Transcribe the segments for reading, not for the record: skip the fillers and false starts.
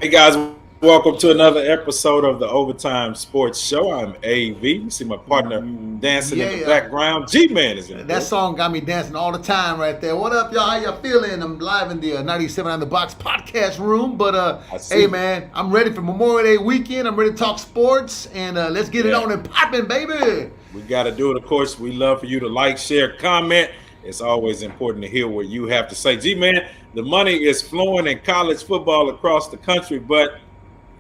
Hey guys, welcome to another episode of the Overtime Sports Show. I'm AV. You see my partner dancing in the background. G-Man is in the That building. song got me dancing all the time right there. What up, y'all? How y'all feeling? I'm live in the 97 on the Box podcast room. But, hey, man, I'm ready for Memorial Day weekend. I'm ready to talk sports. And let's get it on and popping, baby. We got to do it, of course. We love for you to like, share, comment. It's always important to hear what you have to say. G-Man, the money is flowing in college football across the country, but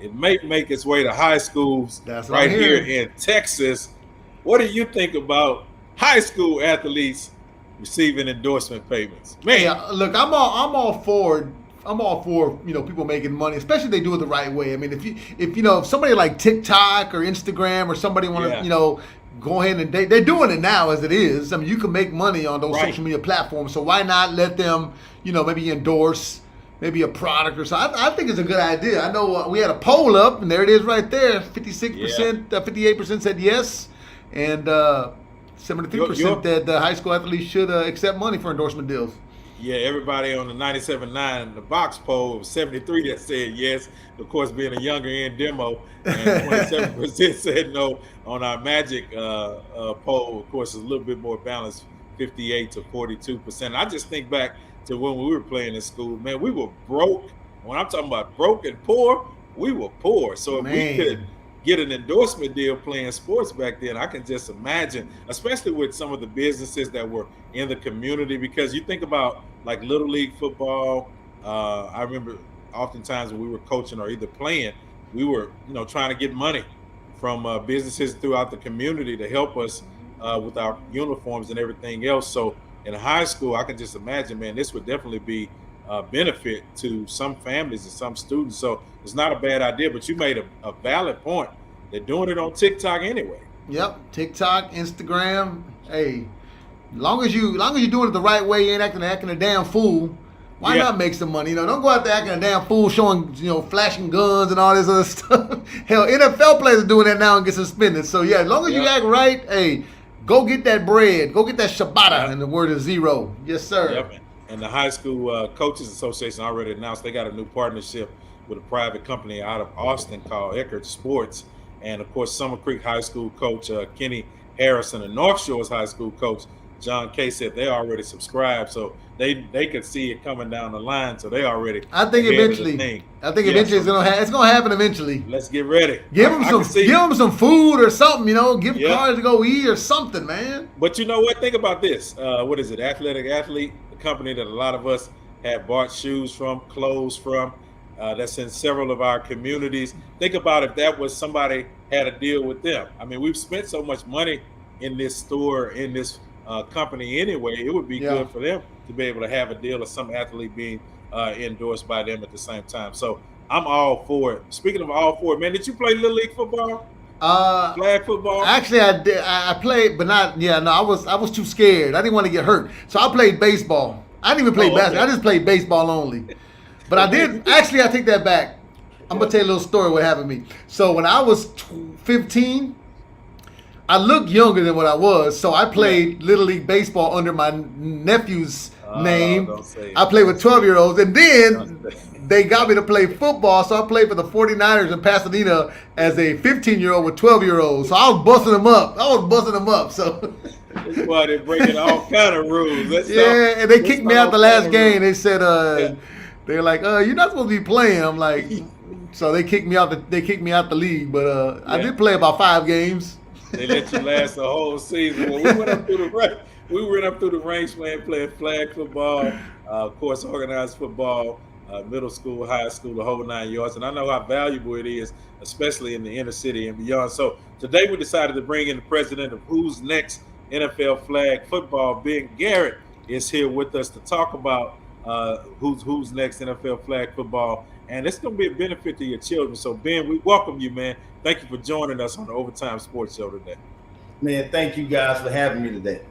it may make its way to high schools right here in Texas. What do you think about high school athletes receiving endorsement payments? Man, yeah, look, I'm all for people making money, especially if they do it the right way. I mean, if somebody like TikTok or Instagram or somebody want to go ahead and they're doing it now as it is. I mean, you can make money on those social media platforms, so why not let them maybe endorse maybe a product or something. I think it's a good idea. I know we had a poll up, and there it is right there. 56%, 58% said yes, and 73% that the high school athletes should accept money for endorsement deals. Yeah, everybody on the 97.9 the box poll, 73 that said yes. Of course, being a younger end demo, and 27% said no. On our Magic poll, of course, is a little bit more balanced, 58 to 42%. I just think back to when we were playing in school, man, we were broke. When I'm talking about broke and poor, we were poor. So if we could get an endorsement deal playing sports back then, I can just imagine, especially with some of the businesses that were in the community, because you think about like Little League football. I remember oftentimes when we were coaching or either playing, we were, trying to get money from businesses throughout the community to help us with our uniforms and everything else. So in high school, I can just imagine, man, this would definitely be a benefit to some families and some students. So it's not a bad idea, but you made a valid point. They're doing it on TikTok anyway. Yep, TikTok, Instagram. Hey, long as you're doing it the right way, you ain't acting a damn fool. Why not make some money? Don't go out there acting a damn fool, showing flashing guns and all this other stuff. Hell, NFL players are doing that now and get suspended. So yeah, as long as you act right, hey, go get that bread. Go get that ciabatta, in the word of zero. Yes, sir. Yep. And the High School Coaches Association already announced they got a new partnership with a private company out of Austin called Eckert Sports. And, of course, Summer Creek High School coach Kenny Harrison and North Shores High School coach John Kay said they already subscribed. So they could see it coming down the line. So they already I think eventually it's gonna happen eventually. Let's get ready. Give them some food or something, give cars to go eat or something, man. But you know what? Think about this. What is it? Athletic Athlete, the company that a lot of us have bought shoes from, clothes from, that's in several of our communities. Think about if that was somebody had a deal with them. I mean, we've spent so much money in this store, in this company anyway. It would be good for them to be able to have a deal of some athlete being endorsed by them at the same time. So I'm all for it. Speaking of all for it, man, did you play Little League football? Flag football? Actually, I did. I played, but not. Yeah, no, I was too scared. I didn't want to get hurt, so I played baseball. I didn't even play basketball. I just played baseball only. But I did. Actually, I take that back. I'm gonna tell you a little story what happened to me. So when I was 15. I looked younger than what I was, so I played Little League baseball under my nephew's name. I played with 12-year-olds, and then they got me to play football, so I played for the 49ers in Pasadena as a 15-year-old with 12-year-olds. So I was busting them up. So well, they're breaking all kind of rules. And they kicked me out the last game. They said they're like, you're not supposed to be playing. I'm like, so they kicked me out. They kicked me out the league, but I did play about 5 games. They let you last the whole season. Well, we went up through the ranks, man, playing flag football, of course, organized football, middle school, high school, the whole 9 yards. And I know how valuable it is, especially in the inner city and beyond. So today we decided to bring in the president of Who's Next NFL Flag Football. Ben Garrett is here with us to talk about Who's Next NFL Flag Football. And it's going to be a benefit to your children. So, Ben, we welcome you, man. Thank you for joining us on the Overtime Sports Show today. Man, thank you guys for having me today.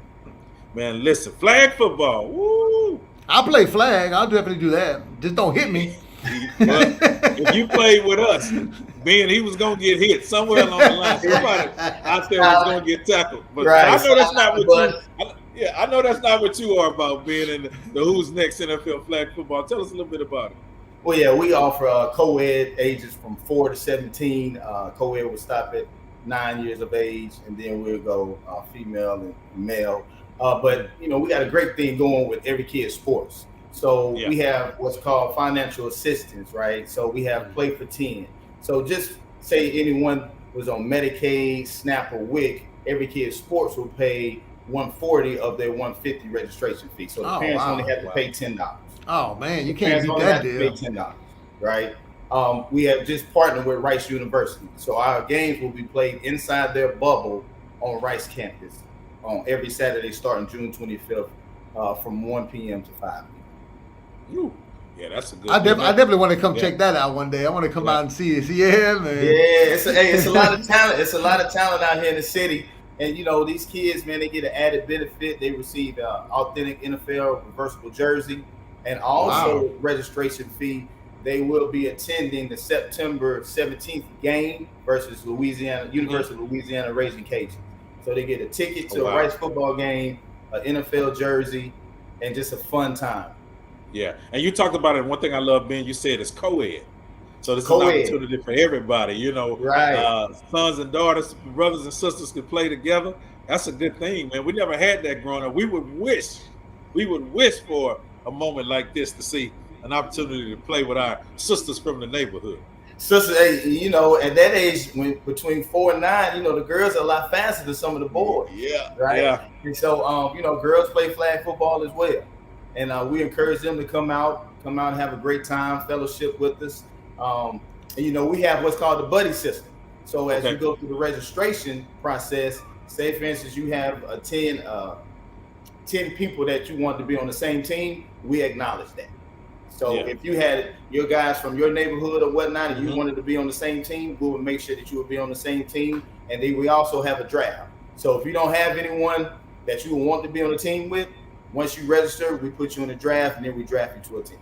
Man, listen, flag football. Woo! I'll play flag. I'll definitely do that. Just don't hit me. But if you played with us, Ben, he was going to get hit somewhere along the line. Somebody out there was going to get tackled. But I know that's not what you I know that's not what you are about, Ben, and the Who's Next NFL Flag Football. Tell us a little bit about it. Well, yeah, we offer co-ed ages from 4 to 17. Co-ed will stop at 9 years of age, and then we'll go female and male. But we got a great thing going with Every Kid Sports. So Yeah. we have what's called financial assistance, right? So we have Play for 10. So just say anyone was on Medicaid, SNAP, or WIC, Every Kid Sports will pay 140 of their 150 registration fee. So the parents only have to pay $10. Oh man, you The can't parents beat only that have to deal. pay $10, right? We have just partnered with Rice University, so our games will be played inside their bubble on Rice campus on every Saturday starting June 25th from 1 p.m. to 5 p.m. Ooh. Yeah, that's a good. I definitely want to come Yeah. check that out one day. I want to come out and see it. Yeah, man. Yeah, it's a lot of talent. It's a lot of talent out here in the city. And these kids, man, they get an added benefit. They receive authentic NFL reversible jersey, and also registration fee. They will be attending the September 17th game versus University of Louisiana Raging Cajuns. So they get a ticket to a Rice football game, an NFL jersey, and just a fun time. Yeah, and you talked about it. One thing I love, Ben, you said is co-ed. So this is Co-ed. an opportunity for everybody, Right. Sons and daughters, brothers and sisters could play together. That's a good thing, man. We never had that growing up. We would wish for a moment like this to see an opportunity to play with our sisters from the neighborhood. Sisters, hey, at that age, between 4 and 9, the girls are a lot faster than some of the boys. Yeah, right. Yeah. And so, girls play flag football as well, and we encourage them to come out and have a great time, fellowship with us. And we have what's called the buddy system. So as you go through the registration process, say for instance you have 10 people that you want to be on the same team, we acknowledge that. So if you had your guys from your neighborhood or whatnot, and you wanted to be on the same team, we would make sure that you would be on the same team. And then we also have a draft. So if you don't have anyone that you would want to be on the team with, once you register, we put you in the draft, and then we draft you to a team.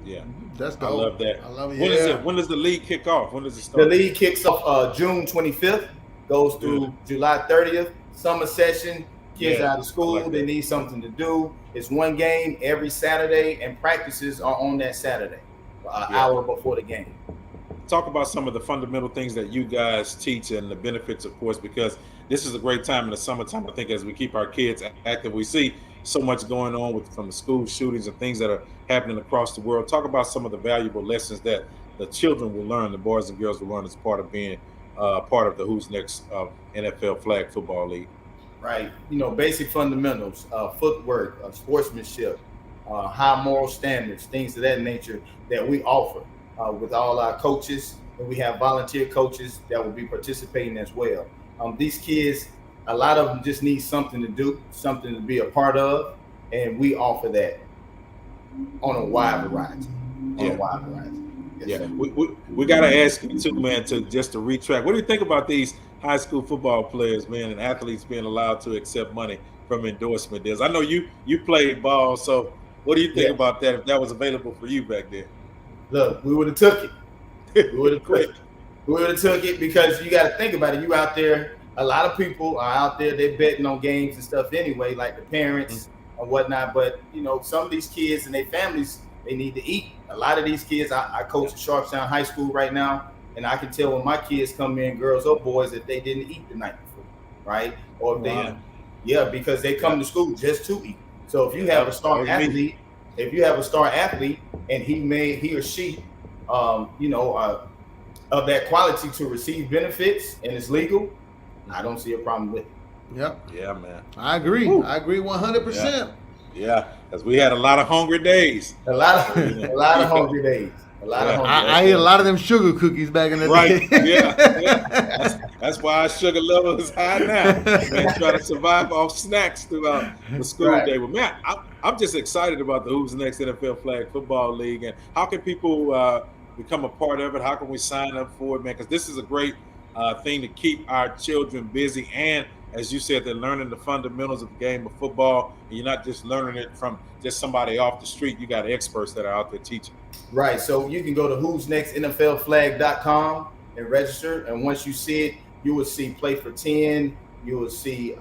Yeah, that's dope. I love that. I love it. When is it? When does the league kick off? When does it start? The league kicks off June 25th, goes through July 30th. Summer session. Kids out of school, they need something to do. It's one game every Saturday, and practices are on that Saturday, an hour before the game. Talk about some of the fundamental things that you guys teach and the benefits, of course, because this is a great time in the summertime. I think as we keep our kids active, we see so much going on from the school shootings and things that are happening across the world. Talk about some of the valuable lessons that the children will learn, the boys and girls will learn as part of being part of the Who's Next NFL Flag Football League. Right, basic fundamentals, footwork, sportsmanship, high moral standards, things of that nature that we offer with all our coaches, and we have volunteer coaches that will be participating as well. These kids, a lot of them just need something to do, something to be a part of, and we offer that on a wide variety. Yes, we got to ask you too, man, to retract. What do you think about these high school football players, man, and athletes being allowed to accept money from endorsement deals? I know you played ball, so what do you think about that if that was available for you back then? Look, we would have took it. We would have took it because you got to think about it. You out there, a lot of people are out there, they're betting on games and stuff anyway, like the parents and whatnot. But, some of these kids and their families, they need to eat. A lot of these kids, I coach at Sharpstown High School right now, and I can tell when my kids come in, girls or boys, that they didn't eat the night before, right? Or if because they come to school just to eat. So if you have a star athlete, and he or she, of that quality to receive benefits and it's legal, I don't see a problem with it. Yep. Yeah, man. I agree. Woo. I agree 100%. Yeah, because we had a lot of hungry days. A lot of hungry days. I ate a lot of them sugar cookies back in the day. Right. Yeah. That's why our sugar level is high now. Man, trying to survive off snacks throughout the school day. Well, man, I'm just excited about the Who's Next NFL Flag Football League, and how can people become a part of it? How can we sign up for it, man? Because this is a great thing to keep our children busy, and as you said, they're learning the fundamentals of the game of football, and you're not just learning it from just somebody off the street. You got experts that are out there teaching. Right. So you can go to who'snextnflflag.com and register. And once you see it, you will see Play for 10. You will see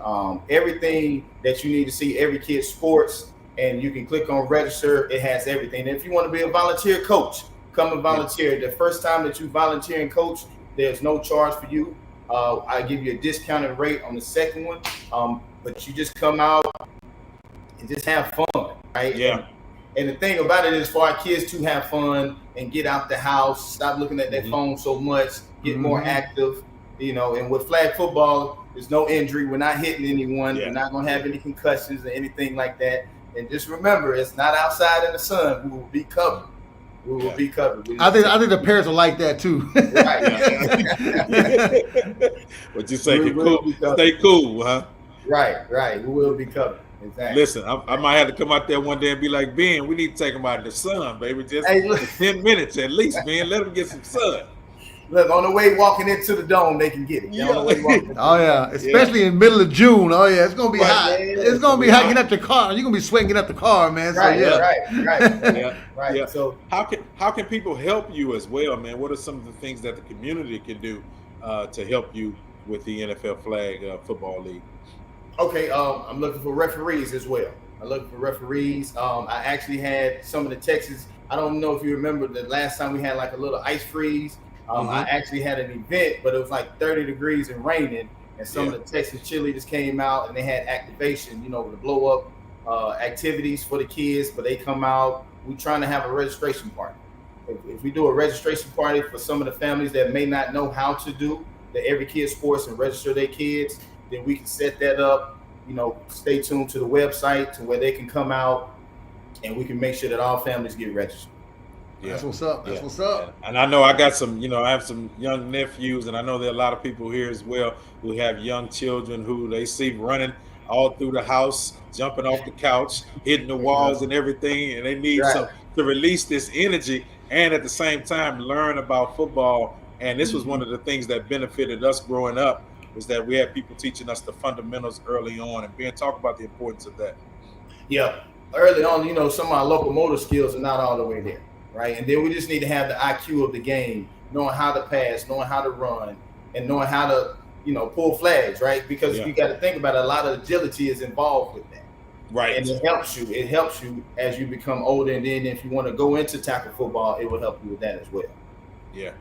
everything that you need to see, Every Kid Sports. And you can click on register. It has everything. And if you want to be a volunteer coach, come and volunteer. The first time that you volunteer and coach, there's no charge for you. I give you a discounted rate on the second one, but you just come out and just have fun, right? Yeah. And the thing about it is for our kids to have fun and get out the house, stop looking at their phone so much, get more active, and with flag football, there's no injury. We're not hitting anyone. We're not going to have any concussions or anything like that. And just remember, it's not outside in the sun. We will be covered. We will be covered. I think the parents will like that too. Right. What you say? Stay cool, huh? Right. We will be covered. Exactly. Listen, I might have to come out there one day and be like, Ben, we need to take them out in the sun, baby. Just for 10 minutes at least, Ben. Let them get some sun. Look, on the way walking into the dome, they can get it. Oh, yeah. Especially in middle of June. Oh, yeah. It's going to be hot. It's going to be hot getting out the car. You're going to be sweating getting out the car, man. So, Right. So how can people help you as well, man? What are some of the things that the community can do to help you with the NFL Flag Football League? Okay, I'm looking for referees as well. I actually had some of the Texas. I don't know if you remember the last time we had like a little ice freeze. I actually had an event, but it was like 30 degrees and raining, and some of the Texas cheerleaders came out and they had activation, the blow up activities for the kids. But they come out. We're trying to have a registration party. If we do a registration party for some of the families that may not know how to do the Every Kid Sports and register their kids, then we can set that up. Stay tuned to the website to where they can come out, and we can make sure that all families get registered. Yeah. That's what's up. That's what's up. And I know I got some, I have some young nephews, and I know there are a lot of people here as well who have young children who they see running all through the house, jumping off the couch, hitting the walls and everything, and they need to release this energy and at the same time learn about football. And this was one of the things that benefited us growing up, was that we had people teaching us the fundamentals early on, and Ben, talk about the importance of that. Yeah, early on, some of our locomotor skills are not all the way there, right? And then we just need to have the IQ of the game, knowing how to pass, knowing how to run, and knowing how to, pull flags, right? Because you got to think about it, a lot of agility is involved with that. Right. And it helps you as you become older, and then if you want to go into tackle football, it will help you with that as well. Yeah.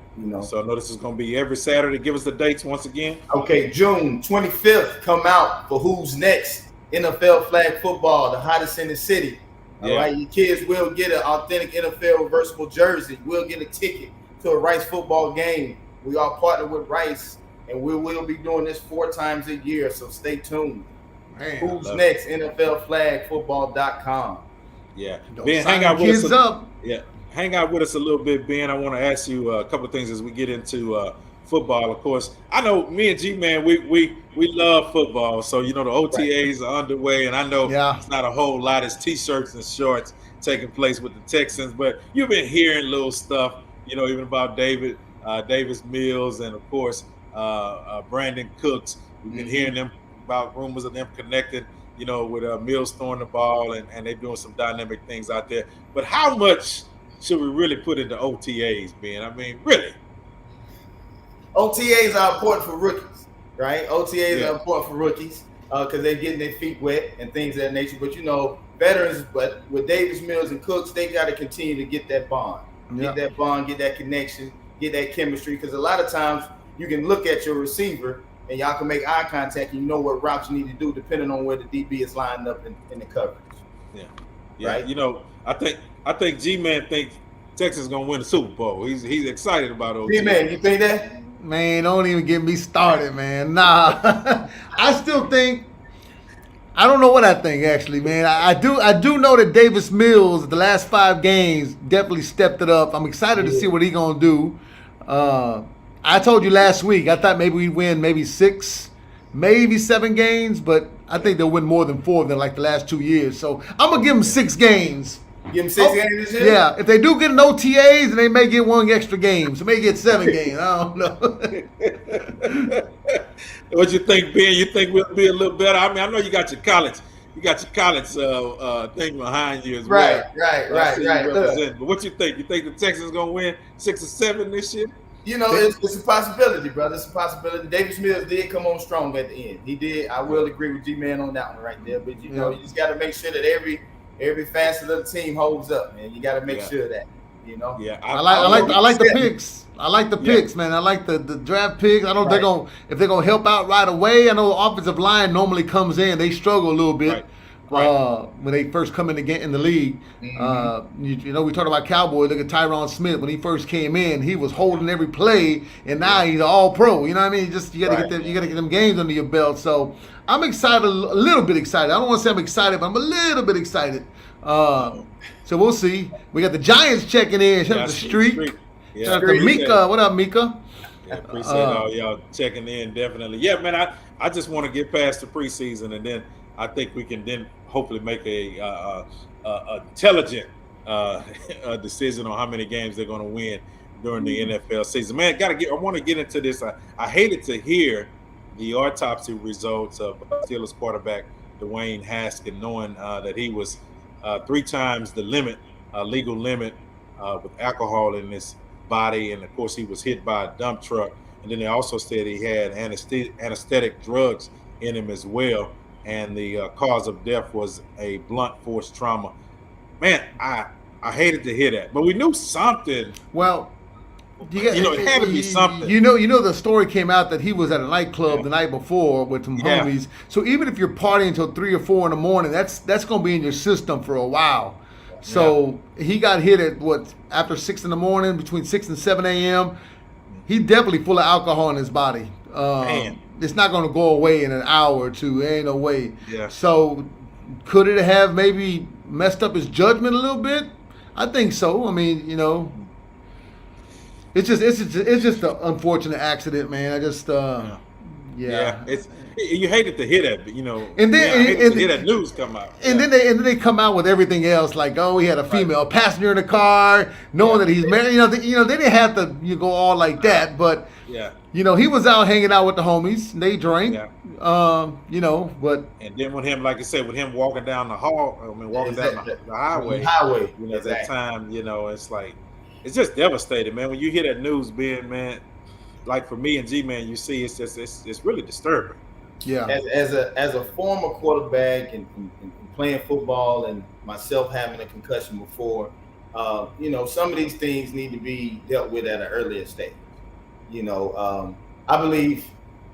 So I know this is going to be every Saturday. Give us the dates once again. Okay, June 25th, come out for Who's Next? NFL Flag Football, the hottest in the city. All right, your kids will get an authentic NFL reversible jersey. We'll get a ticket to a Rice football game. We are partnered with Rice, and we will be doing this 4 times a year, so stay tuned. Man, Who's Next? NFLFlagFootball.com. Yeah. Ben, hang out with us. Up. Yeah. Hang out with us a little bit, Ben. I want to ask you a couple of things as we get into football. Of course, I know me and G-Man, we love football. So, the OTAs are underway, and I know it's not a whole lot. It's T-shirts and shorts taking place with the Texans. But you've been hearing little stuff, even about Davis Mills, and, of course, Brandon Cooks. We've been hearing them about rumors of them connected, with Mills throwing the ball, and they're doing some dynamic things out there. But how much should we really put into OTAs, Ben? I mean, really? OTAs are important for rookies, right? OTAs are important for rookies because they're getting their feet wet and things of that nature. But, veterans, but with Davis Mills and Cooks, they got to continue to get that bond. Get that bond, get that connection, get that chemistry. Because a lot of times you can look at your receiver and y'all can make eye contact and you know what routes you need to do depending on where the DB is lined up in the coverage. Yeah. Right? I think G-Man thinks Texas is going to win the Super Bowl. He's excited about it. G-Man, you think that? Man, don't even get me started, man. Nah. I still think, I don't know what I think, actually, man. I do know that Davis Mills, the last 5 games, definitely stepped it up. I'm excited to see what he's going to do. I told you last week, I thought maybe we'd win maybe 6, maybe 7 games, but I think they'll win more than 4 than like the last 2 years. So I'm going to give them 6 games. Give them 6 games this year? Yeah, if they do get an OTAs, then they may get 1 extra game. So maybe get 7 games. I don't know. What you think, Ben? You think we'll be a little better? I mean, I know you got your college thing behind you as well. Right. But what you think? You think the Texans going to win 6 or 7 this year? It's a possibility, brother. It's a possibility. Davis Mills did come on strong at the end. He did. I will agree with G-Man on that one right there. But, you just got to make sure that every facet of the team holds up, man. You got to make sure of that. You know. Yeah, I like the picks. I like the Yeah. picks, man. I like the draft picks. I know Right. if they're gonna help out right away. I know the offensive line normally comes in. They struggle a little bit Right. when they first come in the league. You know, we talked about Cowboys. Look at Tyron Smith when he first came in. He was holding every play, and now he's all pro. You know what I mean? You got to get them games under your belt. So I'm excited, a little bit excited. I don't want to say I'm excited, but I'm a little bit excited. So we'll see. We got the Giants checking in. Shout out to Streak. Yeah, Shout out to Mika. What up, Mika? Yeah, appreciate all y'all checking in. Definitely. Yeah, man. I just want to get past the preseason, and then I think we can then hopefully make a intelligent decision on how many games they're going to win during the NFL season. Man, I want to get into this. I hated to hear the autopsy results of Steelers quarterback Dwayne Haskins, knowing that he was 3 times the limit, legal limit, with alcohol in his body, and of course he was hit by a dump truck. And then they also said he had anesthetic drugs in him as well, and the cause of death was a blunt force trauma. Man, I hated to hear that, but we knew something. Well, it had to be something. You know, the story came out that he was at a nightclub the night before with some homies. So even if you're partying until 3 or 4 in the morning, that's going to be in your system for a while. So he got hit at after 6 in the morning, between 6 and 7 a.m. He definitely full of alcohol in his body. It's not going to go away in an hour or two. There ain't no way. Yeah. So could it have maybe messed up his judgment a little bit? I think so. I mean, you know, it's just an unfortunate accident, man. I just You hated to hear that, but you know, and then I hated to hear that news come out. And then they come out with everything else, like, oh, he had a female passenger in the car, knowing that he's married. They didn't have to go all like that, but you know, he was out hanging out with the homies. And they drank, you know, but and then with him, like I said, with him walking down the walking down the highway, you know, at that time, you know, it's like it's just devastating, man. When you hear that news, man, like for me and G-Man, you see, it's really disturbing. Yeah. As a former quarterback and playing football, and myself having a concussion before, you know, some of these things need to be dealt with at an earlier stage. You know, I believe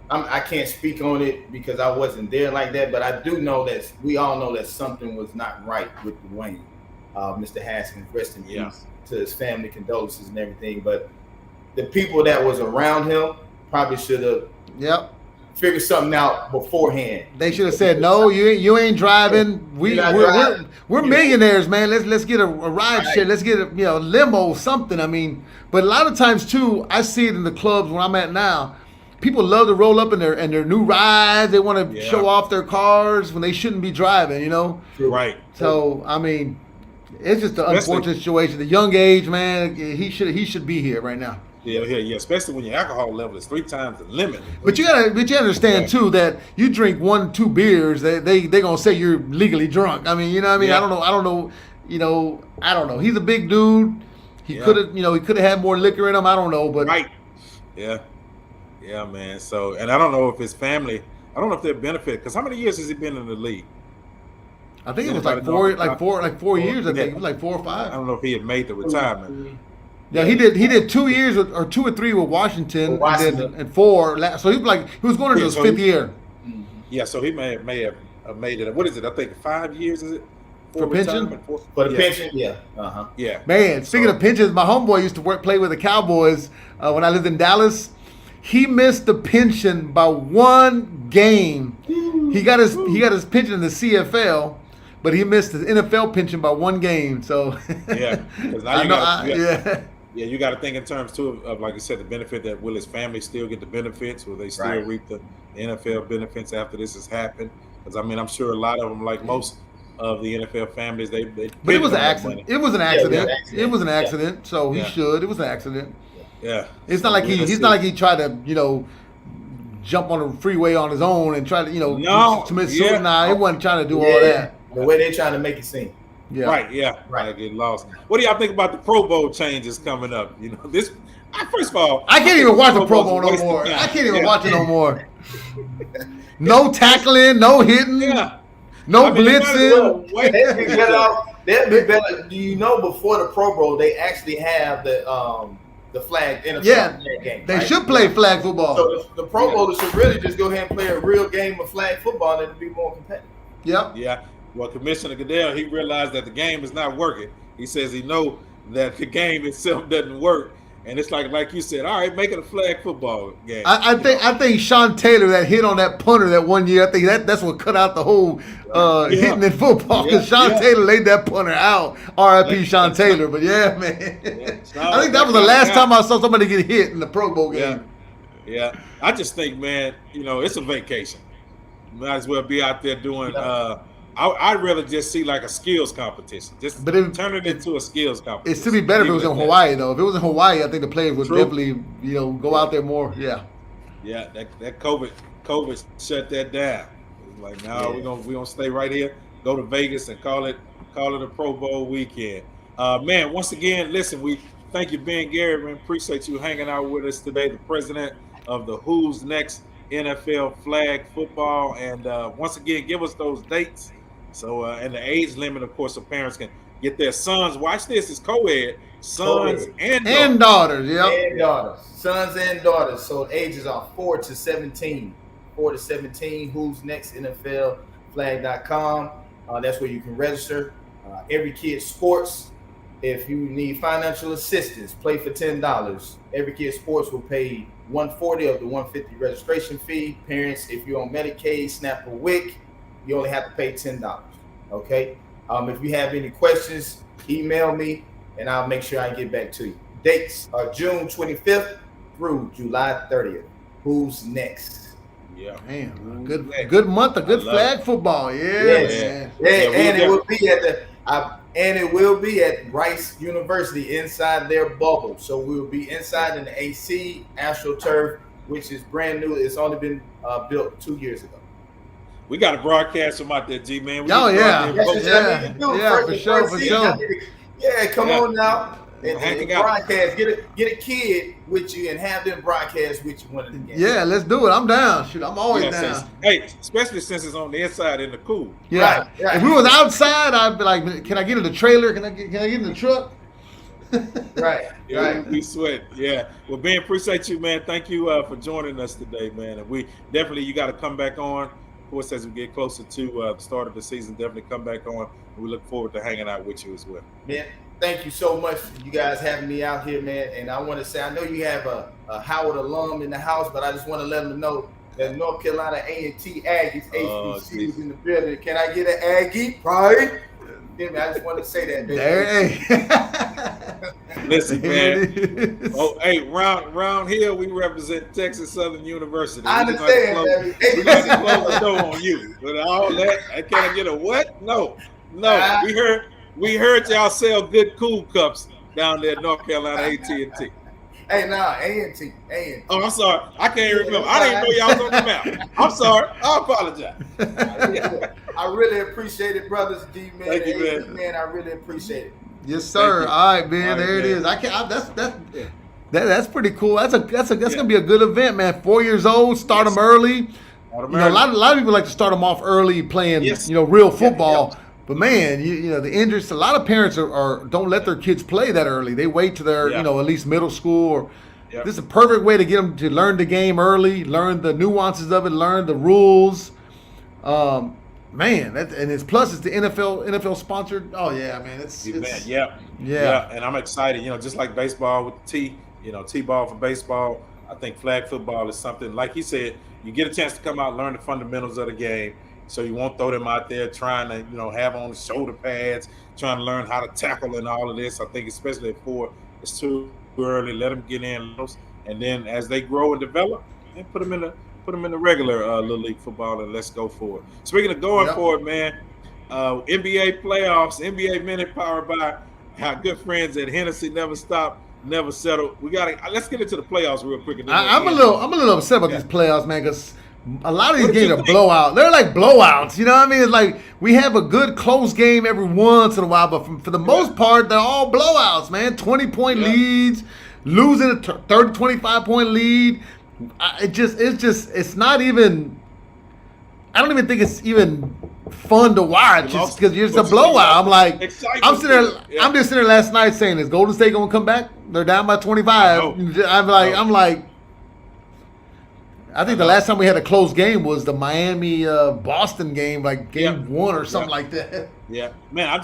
I can't speak on it because I wasn't there like that, but I do know that we all know that something was not right with Dwayne, Mr. Haskins. Rest in peace to his family, condolences and everything. But the people that was around him probably should have figure something out beforehand. They should have said, "No, you ain't driving. We're millionaires, man. Let's get a ride share. Let's get a limo, something." I mean, but a lot of times too, I see it in the clubs where I'm at now. People love to roll up in their new rides. They want to show off their cars when they shouldn't be driving. You know, right? So I mean, it's just an unfortunate situation. The young age, man, he should be here right now. Yeah, especially when your alcohol level is 3 times the limit. But you understand too that you drink 1-2 beers, they gonna say you're legally drunk. I mean, you know what I mean? I don't know. I don't know. He's a big dude. He could have had more liquor in him. I don't know, but yeah, man. So, and I don't know if his family. I don't know if they're benefit because how many years has he been in the league? I think it was like 4 years. I think it was like 4 or 5. I don't know if he had made the retirement. Yeah, he did 2 years or 2 or 3 with Washington. And 4. So he was going into his 5th year. Yeah, so he may have made it. What is it? I think 5 years is it? For pension? For the pension, yeah. Yeah. Man, speaking of pensions, my homeboy used to play with the Cowboys when I lived in Dallas. He missed the pension by 1 game. He got his pension in the CFL. But he missed his NFL pension by 1 game, so because now you got to think in terms too of like I said, the benefit that will his family still get the benefits, will they still reap the NFL benefits after this has happened? Because I mean, I'm sure a lot of them, like most of the NFL families, they but it was an accident. It was an accident. It was an accident. So he should. It was an accident. Yeah. It's not like he's not like he tried to jump on the freeway on his own and try to commit suicide. Nah, he wasn't trying to do all that. The way they're trying to make it seem. Yeah. Right. I get lost. What do y'all think about the Pro Bowl changes coming up? You know, this. First of all, I can't even watch the Pro Bowl no more. I can't even watch it no more. No tackling, no hitting, no blitzing. They'll be better. Do you know before the Pro Bowl they actually have the flag NFL flag game? They right? should play flag football. So the Pro Bowlers should really just go ahead and play a real game of flag football and be more competitive. Yep. Yeah. Well, Commissioner Goodell, he realized that the game is not working. He says he know that the game itself doesn't work. And it's like you said, all right, make it a flag football game. I think Sean Taylor that hit on that punter that one year. I think that's what cut out the whole hitting in football because Sean Taylor laid that punter out. R.I.P. Sean Taylor. But yeah, man, I think that was the last time I saw somebody get hit in the Pro Bowl game. Yeah. I just think, man, it's a vacation. Might as well be out there doing. I'd rather just see like a skills competition. Just turn it into a skills competition. It'd still be better if it was in Hawaii, though. If it was in Hawaii, I think the players would definitely, go out there more. Yeah. Yeah, that COVID shut that down. It was like, no, we're gonna stay right here. Go to Vegas and call it a Pro Bowl weekend. Man, once again, listen, we thank you, Ben Garrett, man. Appreciate you hanging out with us today. The president of the Who's Next NFL Flag Football, and once again, give us those dates. So, and the age limit, of course, so parents can get their sons. Watch this, it's co-ed, sons and daughters. Yeah. And daughters. Sons and daughters. So ages are 4 to 17. 4 to 17, Who's Next NFL Flag.com. That's where you can register. Every Kid Sports. If you need financial assistance, play for $10. Every Kid Sports will pay $140 of the $150 registration fee. Parents, if you're on Medicaid, SNAP, or WIC, you only have to pay $10. Okay. If you have any questions, email me and I'll make sure I get back to you. Dates are June 25th through July 30th. Who's next? Yeah. Man, good month of good flag football. Yeah. And it will be at Rice University inside their bubble. So we will be inside in the AC AstroTurf, which is brand new. It's only been built 2 years ago. We got to broadcast them out there, G, man. For sure. Yeah, come on now. And broadcast. Get a kid with you and have them broadcast with you one of the games. Yeah, let's do it. I'm down. Shoot, I'm always down. Hey, especially since it's on the inside in the cool. Yeah. Right. If we was outside, I'd be like, can I get in the trailer? Can I get in the truck? Right. We'd be sweating. Yeah. Well, Ben, appreciate you, man. Thank you for joining us today, man. And we definitely, you got to come back on. Of course, as we get closer to the start of the season, definitely come back on. We look forward to hanging out with you as well. Man, thank you so much for you guys having me out here, man. And I want to say, I know you have a Howard alum in the house, but I just want to let them know that North Carolina A&T Aggies, HBC is in the building. Can I get an Aggie? Right? I just want to say that, baby. Listen, man. Round here, we represent Texas Southern University. I understand, baby. We're going to close the door on you. But all that, can I get a what? No. We heard y'all sell good cool cups down there at North Carolina AT&T. Hey, A&T. Oh, I'm sorry. I can't remember. I didn't know y'all was on the map. I'm sorry. I apologize. I really appreciate it, brothers. D, man. Thank you, man. I really appreciate it. Yes, sir. All right, man. There it is. That's pretty cool. That's gonna be a good event, man. 4 years old. Start them early. A lot of people like to start them off early playing, real football. Yeah. But man, the injuries. A lot of parents don't let their kids play that early. They wait to their at least middle school. Or this is a perfect way to get them to learn the game early, learn the nuances of it, learn the rules. Man, and it's the NFL sponsored. Oh yeah, man, it's and I'm excited. Just like baseball with the T-ball for baseball. I think flag football is something like he said. You get a chance to come out, learn the fundamentals of the game. So you won't throw them out there trying to, have on the shoulder pads, trying to learn how to tackle and all of this. I think especially at 4, it's too early. Let them get in, and then as they grow and develop, and put them in the regular Little League football, and let's go for it. Speaking of going for it, man, NBA playoffs, NBA Minute powered by our good friends at Hennessy. Never stop, never settle. Let's get into the playoffs real quick. I'm a little upset about these playoffs, man, because a lot of these games are blowouts. They're like blowouts. You know what I mean? It's like we have a good close game every once in a while, but for the most part, they're all blowouts, man. 20-point leads, losing a 30, 25-point lead. It's not even. I don't even think it's even fun to watch lost, because it's a but you blowout. I'm lost like, excitement I'm sitting there, to it. Yeah. I'm just sitting there last night saying, is Golden State gonna come back? They're down by 25. I'm like, I think the last time we had a close game was the Miami Boston game, like game 1 or something like that. Yeah, man, I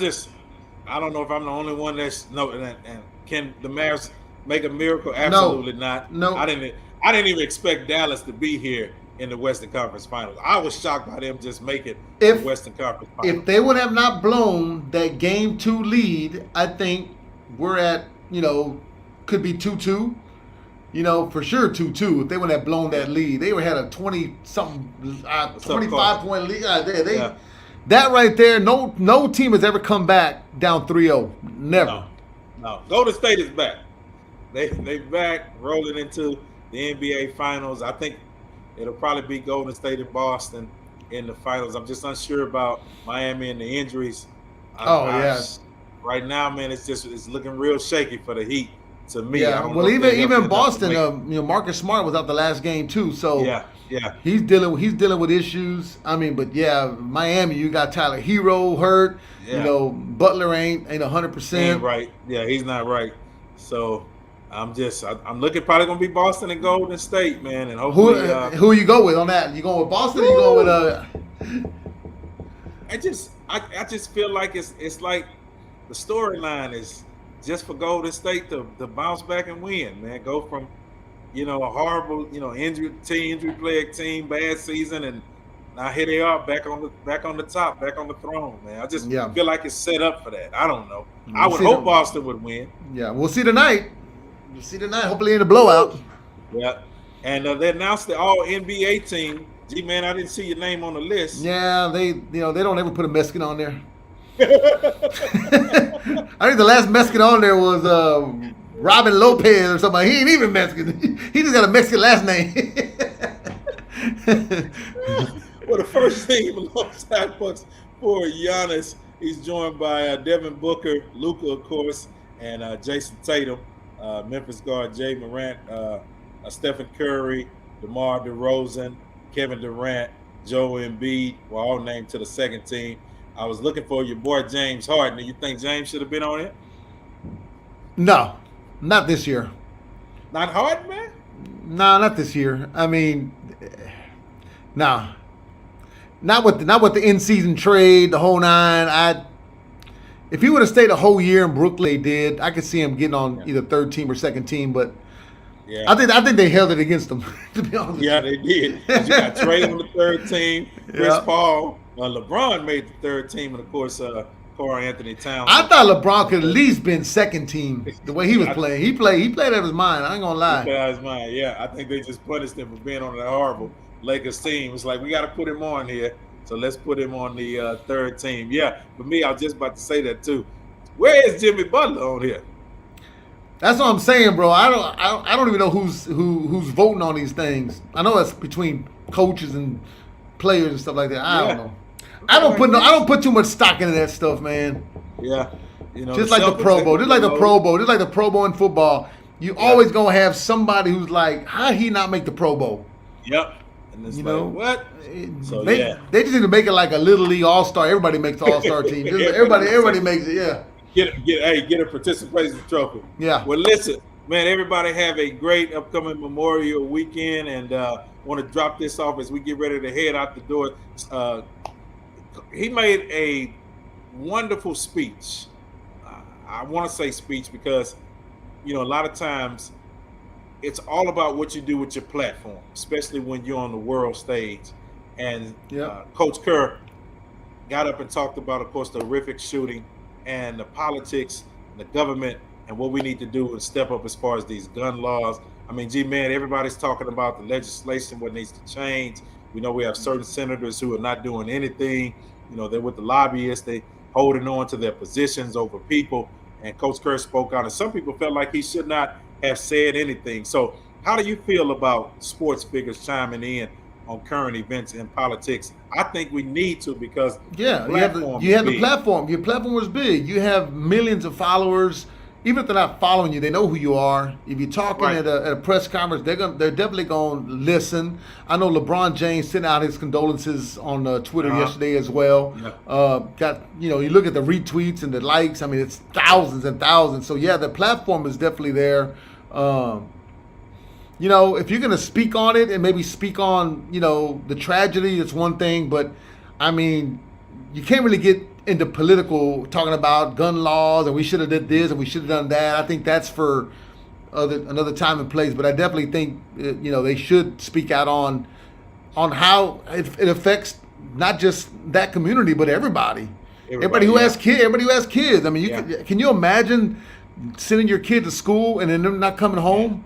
don't know if I'm the only one that's and can the Mavs make a miracle? Absolutely not. No. I didn't even expect Dallas to be here in the Western Conference Finals. I was shocked by them just making the Western Conference Finals. If they would have not blown that game 2 lead, I think we're at, could be 2-2. For sure 2-2. If they would have blown that lead, they would have had a 25-point lead. That right there, no team has ever come back down 3-0. Never. No. Golden State is back. They back rolling into the NBA Finals. I think it'll probably be Golden State and Boston in the finals. I'm just unsure about Miami and the injuries. Right now, man, it's looking real shaky for the Heat. To me, well, even Boston, Marcus Smart was out the last game too, so he's dealing with issues. I mean, but Miami, you got Tyler Hero hurt. Butler ain't 100%. Ain't right. Yeah, he's not right. So I'm looking probably gonna be Boston and Golden State, man, and hopefully. Who you go with on that? You going with Boston? Or you going with I just feel like it's like the storyline is just for Golden State to bounce back and win, man. Go from, a horrible, injury plagued team, bad season, and now here they are back on the top, back on the throne, man. I just feel like it's set up for that. I don't know. I would hope Boston would win. Yeah, we'll see tonight. Hopefully in a blowout. Yeah, and they announced the All NBA team. Gee, man, I didn't see your name on the list. Yeah, they don't ever put a Mexican on there. I think the last Mexican on there was Robin Lopez or something. He ain't even Mexican. He just got a Mexican last name. Well, the first team alongside Bucks for Giannis, he's joined by Devin Booker, Luka, of course, and Jason Tatum, Memphis guard Jay Morant, Stephen Curry, DeMar DeRozan, Kevin Durant, Joel Embiid were all named to the second team. I was looking for your boy James Harden. Do you think James should have been on it? No, not this year. Not Harden, man? No, not this year. I mean, no. Not with the in-season trade, the whole nine. If he would have stayed a whole year in Brooklyn, they did. I could see him getting on either third team or second team, but I think they held it against him. To be honest. Yeah, they did. You got Trey on the third team, Chris Paul. LeBron made the third team, and of course, Karl Anthony Towns. I thought LeBron could at least been second team the way he was playing. He played out of his mind. I ain't gonna lie. He played out of his mind. Yeah, I think they just punished him for being on that horrible Lakers team. It's like we got to put him on here, so let's put him on the third team. Yeah, for me, I was just about to say that too. Where is Jimmy Butler on here? That's what I'm saying, bro. I don't even know who's voting on these things. I know it's between coaches and players and stuff like that. I don't know. I don't put too much stock into that stuff, man. Yeah. Just like the Pro Bowl. Just like the Pro Bowl in football. You always gonna have somebody who's like, how he not make the Pro Bowl? Yep. And it's what? So they just need to make it like a Little League All-Star. Everybody makes the All-Star team. Everybody makes it, yeah. Get a participation trophy. Yeah. Well, listen, man, everybody have a great upcoming Memorial weekend, and want to drop this off as we get ready to head out the door. He made a wonderful speech. I want to say speech because, a lot of times it's all about what you do with your platform, especially when you're on the world stage. And Coach Kerr got up and talked about, of course, the horrific shooting and the politics and the government and what we need to do and step up as far as these gun laws. I mean, man, everybody's talking about the legislation, what needs to change. We know we have certain senators who are not doing anything. They're with the lobbyists. They holding on to their positions over people. And Coach Kerr spoke out, and some people felt like he should not have said anything. So how do you feel about sports figures chiming in on current events in politics? I think we need to because you have the platform. Your platform was big. You have millions of followers. even if they're not following you, they know who you are. If you're talking Right. at a press conference, they're definitely going to listen. I know LeBron James sent out his condolences on Twitter yesterday as well. Yeah. You look at the retweets and the likes. I mean, it's thousands and thousands. So yeah, the platform is definitely there. If you're going to speak on it and maybe speak on, the tragedy, it's one thing. But, I mean, you can't really get into political talking about gun laws and we should have did this and we should have done that. I think that's for another time and place. But I definitely think, they should speak out on how it affects not just that community, but everybody. Everybody who has kids. Everybody who has kids. I mean, can you imagine sending your kid to school and then them not coming home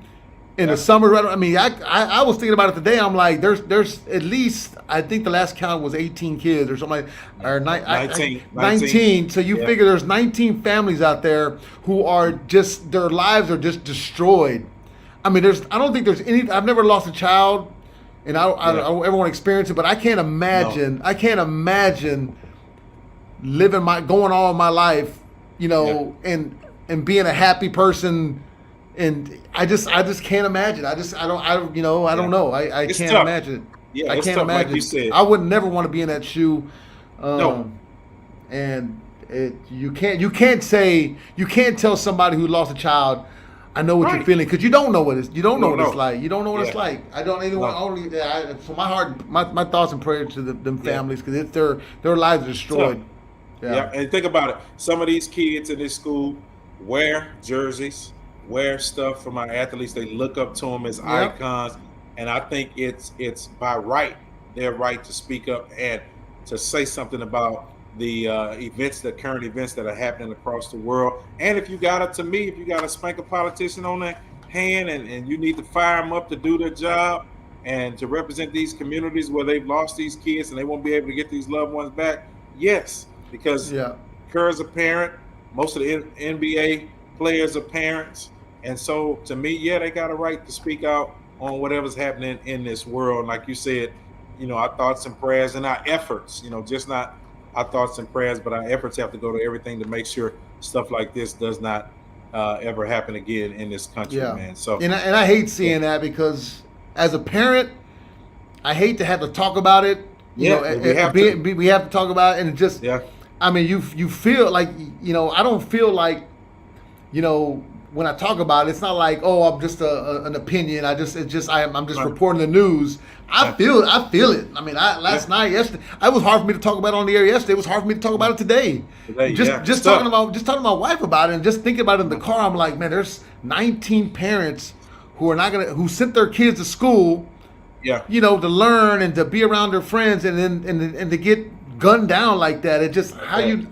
in the summer? I mean, I was thinking about it today. I'm like, there's at least, I think the last count was 18 kids or something or 19. So you figure there's 19 families out there who are just, their lives are just destroyed. I mean, I don't think there's any, I've never lost a child and I don't ever want to experience it, but I can't imagine, going all my life, and being a happy person. And I just can't imagine. I don't know. I can't tough. imagine it. Yeah, I it's can't tough, imagine. like you said. I would never want to be in that shoe. No. And you can't tell somebody who lost a child, I know what you're feeling, because you don't know what it's. You don't know what it's like. You don't know what it's like. I don't even want so my heart, my thoughts and prayers to them families, because it's their lives are destroyed. Yeah, and think about it. Some of these kids in this school wear jerseys, wear stuff from our athletes. They look up to them as icons, and I think it's by right, their right to speak up and to say something about the current events that are happening across the world. And if you got to spank a politician on the hand and you need to fire them up to do their job and to represent these communities where they've lost these kids and they won't be able to get these loved ones back, yes, because Kerr's a parent, most of the NBA players are parents, and so to me, they got a right to speak out on whatever's happening in this world. And like you said, our thoughts and prayers and our efforts, just not our thoughts and prayers, but our efforts have to go to everything to make sure stuff like this does not ever happen again in this country, man. So and I hate seeing that, because as a parent, I hate to have to talk about it. We have to talk about it, and it just I mean, you feel like, I don't feel like, when I talk about it, it's not like, oh, I'm just an opinion. I'm just reporting the news. I feel it. I mean, yesterday, it was hard for me to talk about it on the air yesterday. It was hard for me to talk about it today. Just talking to my wife about it and just thinking about it in the car. I'm like, man, there's 19 parents who sent their kids to school, to learn and to be around their friends, and to get gunned down like that. It just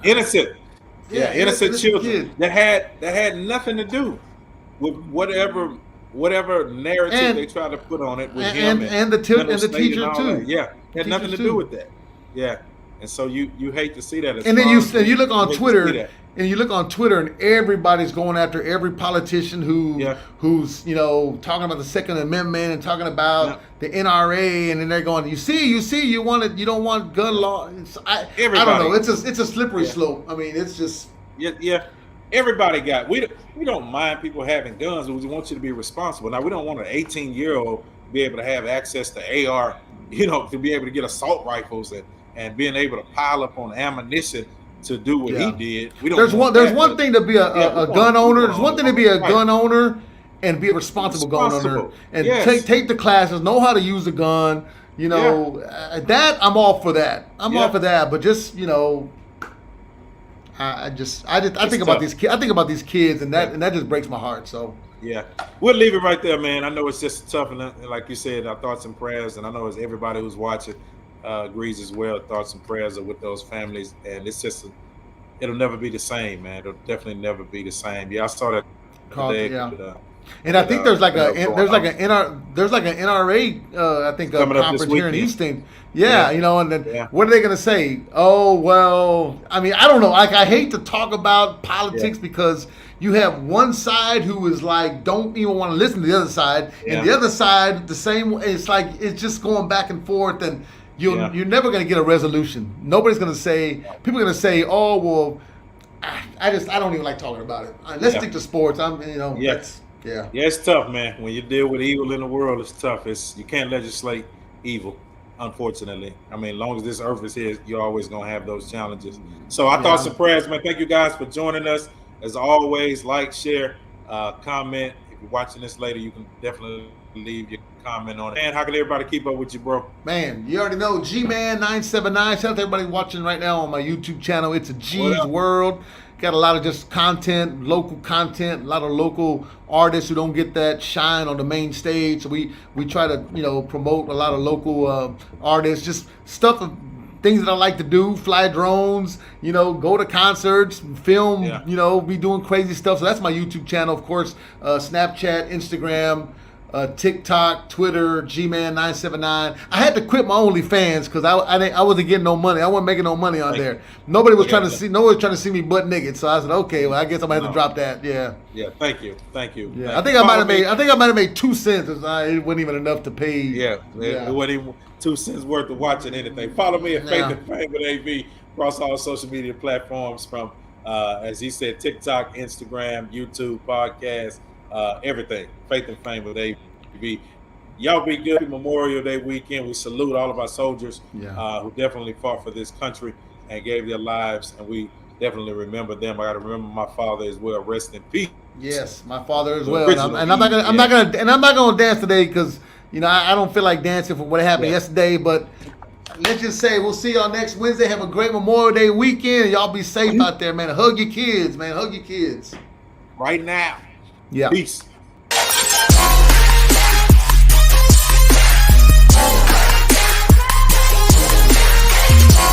innocent. Innocent children kids. that had nothing to do with whatever narrative they try to put on it with him and the teacher too. Had nothing to do with that. And so you hate to see that. And then you look on Twitter, and everybody's going after every politician who's talking about the Second Amendment and talking about the NRA, and then they're going, you don't want gun law. I don't know. It's a slippery slope. I mean, it's just everybody we don't mind people having guns, but we want you to be responsible. Now, we don't want an 18-year-old be able to have access to AR, to be able to get assault rifles and being able to pile up on ammunition to do what he did. There's one thing to be a gun owner. There's one thing to be a gun owner and be a responsible gun owner and take the classes, know how to use a gun. That I'm all for that. All for that. But just I think about these kids. I think about these kids, and that just breaks my heart. So we'll leave it right there, man. I know it's just tough, and like you said, our thoughts and prayers, and I know it's everybody who's watching agrees as well. Thoughts and prayers are with those families, and it's just it'll never be the same, man. It'll definitely never be the same. I saw that today. And I think there's like an NRA I think conference here in Houston. And then what are they gonna say? Oh well, I mean, I don't know. Like, I hate to talk about politics because you have one side who is like don't even want to listen to the other side, and the other side the same. It's like it's just going back and forth, and you're never gonna get a resolution. Nobody's gonna say. People are gonna say, oh well, I don't even like talking about it. Let's Yeah. stick to sports. Yes. Yeah. Yeah, it's tough, man. When you deal with evil in the world, it's tough. You can't legislate evil, unfortunately. I mean, as long as this earth is here, you're always gonna have those challenges. So I thoughts and prayers, man. Thank you guys for joining us. As always, like, share, comment. If you're watching this later, you can definitely leave your comment on it. And how can everybody keep up with you, bro? Man, you already know G-Man979. Shout out to everybody watching right now on my YouTube channel. It's a G's World. Got a lot of just content, local content, a lot of local artists who don't get that shine on the main stage. So we try to, promote a lot of local artists, just stuff, things that I like to do, fly drones, go to concerts, film, be doing crazy stuff. So that's my YouTube channel, of course, Snapchat, Instagram, TikTok, Twitter, G-Man979. I had to quit my OnlyFans because I wasn't getting no money. I wasn't making no money on there. Nobody was trying to see me butt naked. So I said, okay, well, I guess I'm gonna have to drop that. Yeah. Yeah. Thank you. Yeah. I think I might have made 2 cents. It wasn't even enough to pay. Yeah. It wasn't even 2 cents worth of watching anything. Follow me at Faith and Fame with AV across all social media platforms from, as he said, TikTok, Instagram, YouTube, podcast. Everything. Faith and Fame with AV. Y'all be good. Memorial Day weekend. We salute all of our soldiers who definitely fought for this country and gave their lives, and we definitely remember them. I got to remember my father as well. Rest in peace. Yes, my father as well. And I'm not gonna dance today because I don't feel like dancing for what happened yesterday. But let's just say we'll see y'all next Wednesday. Have a great Memorial Day weekend. Y'all be safe out there, man. Hug your kids, man. Hug your kids. Right now. Yeah. Peace.